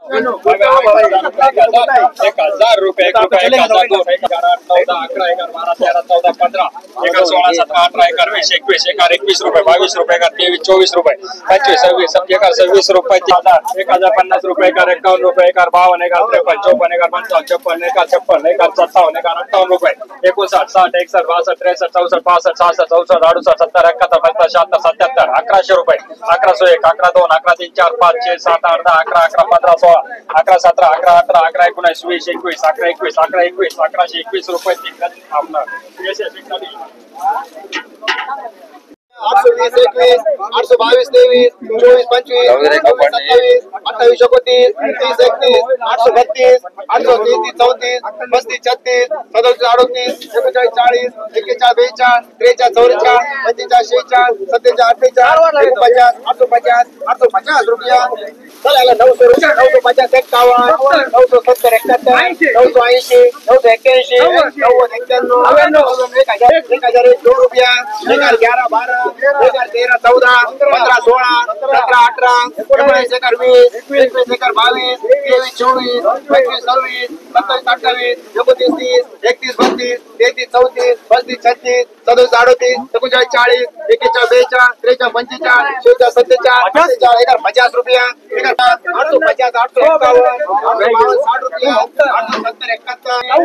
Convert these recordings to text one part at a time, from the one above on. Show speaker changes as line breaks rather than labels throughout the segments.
रुपये 16, 17, 18, 20, 21, 21 रुपये 22 रुपये 23, 24 रुपये 25, 26, 27, 26 रुपये 1050 रुपये 51 रुपये 52, 53, 54, 55, 56, 57, 57, 58 रुपये 59, 60, 61, 62, 63, 64, 65, 66, 67, 68, 70, 71, 75, 77, 1100 रुपये 1101, 11, 2, 11, 3, 4, 5, 6, 7, 8, 10, 11, 11, 15, 16, 11, 17, 11, 18, 11, 19, 20, 21, 11, 21, 11, 21, 1121 रुपये
820, 21, 822, 23, 24, 25, 27, 28, 29, 30, 31, 832, 833, 34, 35, 36, 37, 38, 39, 40, 41, 42, 43, 44, 45, 46, 47, 48, 850, 850 रुपया. चला 900 रुपया 950, 51, 970, 71, 980, 981, 90, 91, 2 रुपया 11, 12, 13, 14, 15, 16, 17, 18, 19, 20, 21, 22, 23, 24, 25, 26, 27, 28, 29, 30, 31, 32, 33, 34, 35, 36, 37, 38, 39, 40, 41, 42, 43, 44, 45, 46, 47, 50 रुपया 850, 851, 852, 60 रुपया 870, 71, 901 रुपया 910, 11,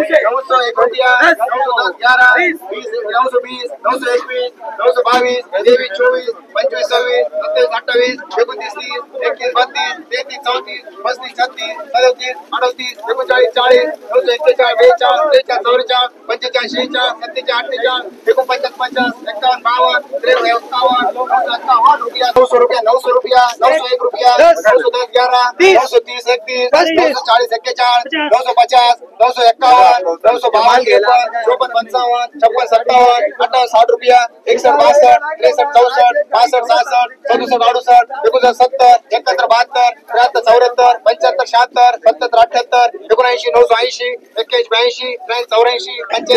20, 920, 921, 922, 24, 25, 26, 27, 28, 29, 30, 31, 32, 33, 34, 35, 36, 37, 38, 39, 40, 41, 42, 43, 44, 45, 46, 47, 48, 51, 900 रुपया 900 रुपया 901 रुपया 910, 11, 930, 31, 940, 41, 950, 951, 952, 54, 55, 56, 57, 58, 60 रुपया 61, 62, 63, 64, 65, 66, 67, 68, 69, 70, 71, 72, 73, 74, 75, 77, 78, 79, 80, 81, 82, 83, 84, 85, 86,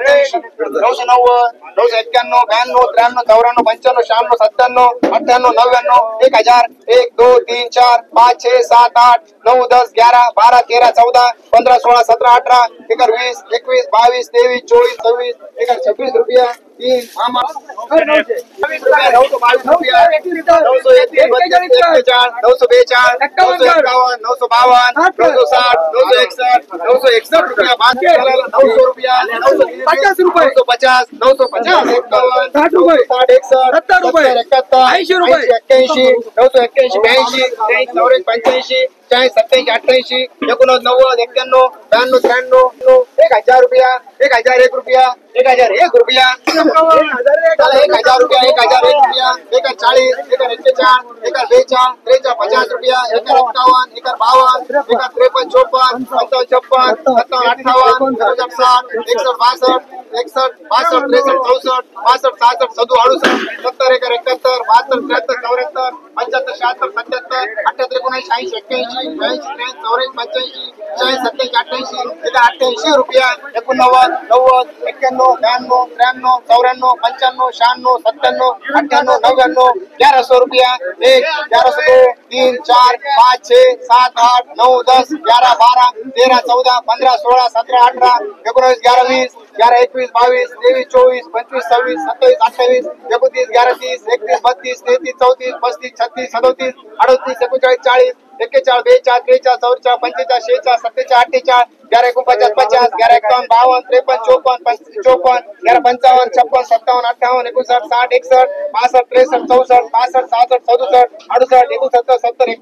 87, 990, 991, 92, 93, 94, 95, 96, 97, 98, 99, 1000, 1, 2, 3, 4, 5, 6, 7, 8, 9, 10, 11, 12, 13, 14, 15, 16, 17, 18, 21, 21, 22, 23, 24, 26, 26 रुपया 3, 922 रुपया 901, 952, 960, 961 रुपया 950 रुपया 950, 950, 950, 60 रुपये 80 रुपये 81, 981, 82, 83, 84, 85, 87, 88, 90, 91, 92, 93, 1000 रुपया 1001 रुपया 1001 रुपया 1000 रुपया 1001 रुपया 1040, 1041, 1042, 50 रुपया 1051, 1052, 1053, 54, 55, 56, 57, 58, 61, 61, 62, 61, 62, 63, 64, 65, 66, 67, 68, 70, 71, 72, 73, 74, 75, 76, 77, 78, 79, 80, 81, 82, 83, 84, 85, 88 रुपया 89, 90, 91, 92, 93, 94, 95, 96, 97, 98, 99, 1100 रुपया 1, 1102, 3, 4, 5, 6, 7, 8, 9, 10, 11, 12, 13, 14, 15, 16, 17, 18, 19, 20, 11, 21, 22, 23, 24, 25, 26, 27, 28, 29, 30, 31, 32, 33, 34, 35, 36, 37, 38, 39, 40, 41, 42, 43, 44, 45, 46, 47, 48, 11, 49, 50, 11, 51, 52, 53, 54, 55, 11, 55, 56, 57, 58, 59, 60, 61, 62, 63, 64, 65, 66, 67, 68, 69, 70, 71, 72, 73,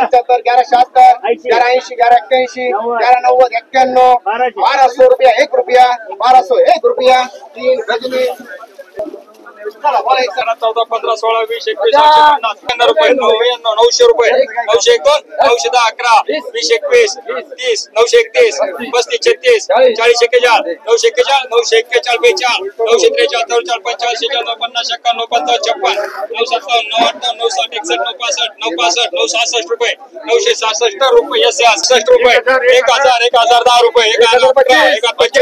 74, 11, 77, 11, 80, 11, 81, 11, 90, 91, 1200 रुपया 1 रुपया 1201 रुपया 3 गजनी 14, 15, 16, 20, 21, 50 रुपये 900 रुपये 901, 910, 11, 20, 21, 30, 931, 35, 36, 40, 41, 941, 941, 942, 943, 944, 45, 56, 57, 58, 959, 960, 965, 966 रुपये 966 रुपये 66 रुपये 1000, 1010 रुपये 1000, 1025, 50,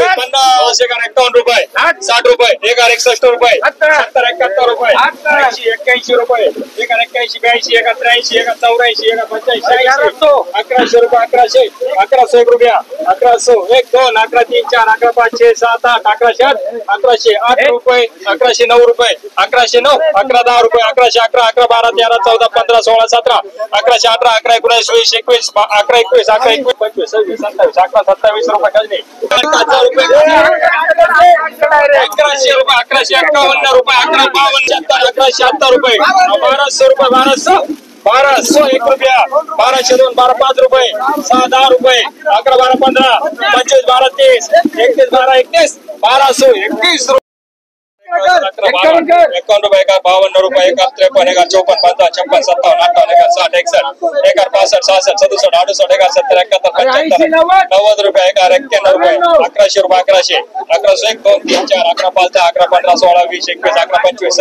51 रुपये 60 रुपये 1061 रुपये
70 71 रुपये 80 81 रुपये 81 82 83 84 85 1100 रुपये 1100 1 रुपया 1100 1 2 11 3 4 11 5 6 7 8 1100 8 रुपये 1109 रुपये 1109 11 10 रुपये 1111 11 12 13 14 15 16 17 1118 11 19 20 21 11 21 11 21 25 26 27 11 27 रुपये खाली 1000 रुपये 1100 रुपये 1151 रुपये 1152 1176 रुपये 1200 रुपये 1200 1 रुपया 1200 2 12 5 रुपये 6 10 रुपये 11 12 15 25 12 30 31 12 31 1221 रुपये 51 रुपये 52 रुपये 53 54 55 56 57 58 60 61 65 66 67 68 69 70 रुपये 91 रुपये 1100 रुपये 1100 1100 1 2 3 4 11 5 11 15 16 20 21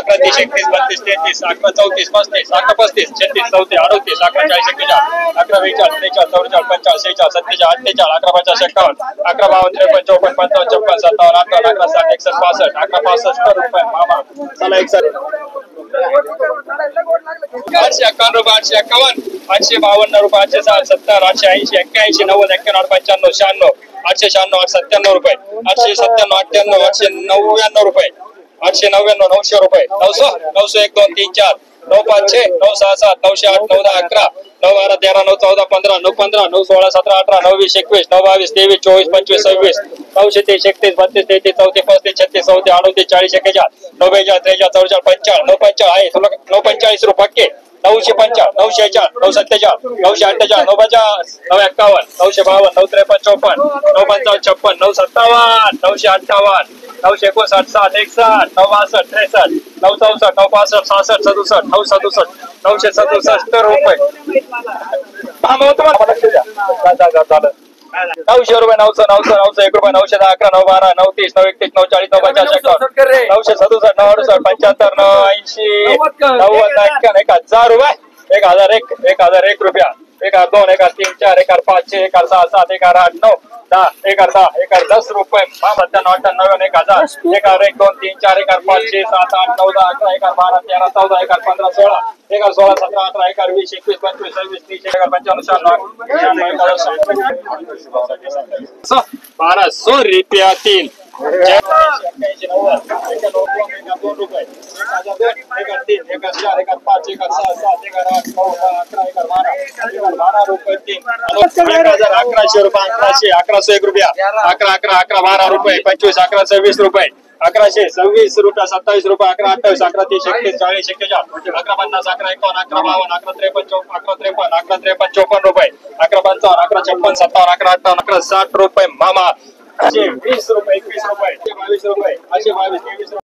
11 25 26 27 28 11 30 31 32 33 11 34 35 11 35 36 37 38 11 40 41 11 42 43 44 45 46 47 48 11 50 51 11 52 53 54 55 56 57 58 11 60 61 62 11 65 रुपये मामा चला 61 851 रुपये 851 852 रुपये 860 70 880 81 90 91 95 96 896 897 रुपये 897 98 899 रुपये 899 900 रुपये 900 900 1 2 3 4 9 5 6 9 6 7 9 8 9 10 11 9 12 13 9 14 15 9 15 9 16 17 18 9 20 21 9 22 23 24 25 26 9 31 32 33 34 35 36 37 38 40 41 49 43 44 45 9 आहे 945 रुपये 950 946 947 948 950 951 952 953 54 955 56 957 958 959 60 61 963 964 965 967 रुपये 900 रुपये 900 900 1 रुपये 911 912 930 931 940 950 967 968 980 1000 रुपये 1001 1001 रुपया 1002 1003 4 1005 6 1006 7 1008 9 10 10 10 रुपये 97 98 1000 1 2 3 4 5 6 7 8 9 10 11 12 13 14 15 16 16 17 18 20 21 25 26 30 55 1200 रुपया 3 1100 1 रुपया 11 11 11 12 रुपये 25 11 26 रुपये 1100 26 रुपया 27 रुपये 11 28 11 30 31 40 41 11 50 11 51 11 52 11 53 11 54 रुपये 11 55 11 56 11 57 11 58 11 60 रुपये मामा 20 रुपये 21 रुपये 22 रुपये 22 23 रुपये